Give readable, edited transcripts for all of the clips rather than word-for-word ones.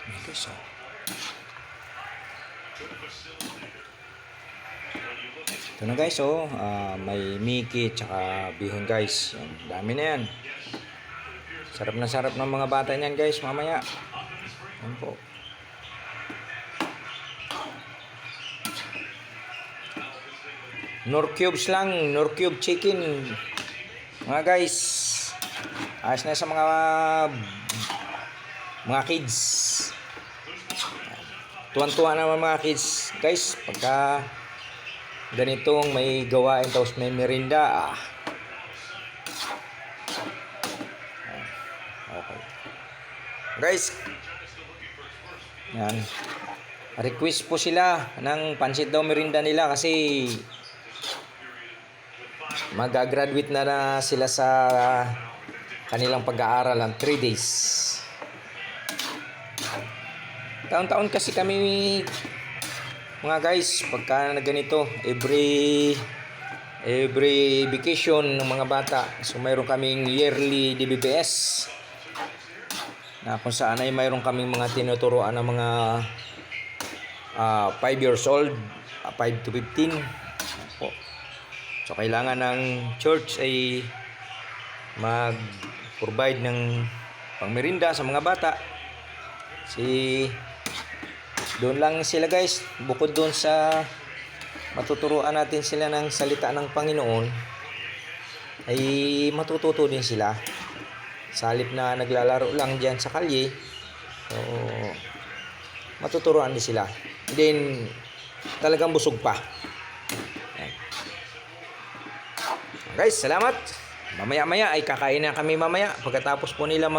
Okay, so. Ito na guys, oh. May Mickey tsaka bihon guys. Yan, dami na yan. Sarap na sarap ng mga bata niyan guys, mamaya. Yan po. Nor cubes lang, Nor cube chicken. Mga guys, ayos na sa mga kids. Tuwan-tuwa naman mga kids. Guys, pagka ganitong may gawain tapos may merinda. Okay. Guys, yan. Request po sila ng pansit daw merinda nila kasi mag-graduate na sila sa kanilang pag-aaral ng 3 days. Taon-taon kasi kami mga guys, pagka na ganito, every vacation ng mga bata. So mayroon kaming yearly DBBS na kung saan ay mayroon kaming mga tinuturuan ng mga 5 years old, 5 to 15 po. So kailangan ng church ay mag-provide ng pangmerinda sa mga bata. Doon lang sila guys, bukod doon sa matuturuan natin sila ng salita ng Panginoon, ay matututo din sila. Sa halip na naglalaro lang dyan sa kalye, so matuturuan din sila. Then talagang busog pa. Guys, salamat. Mamaya-maya ay kakain na kami mamaya pagkatapos po nila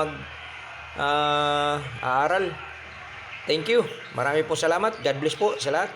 aaral. Thank you. Marami po salamat. God bless po sa lahat.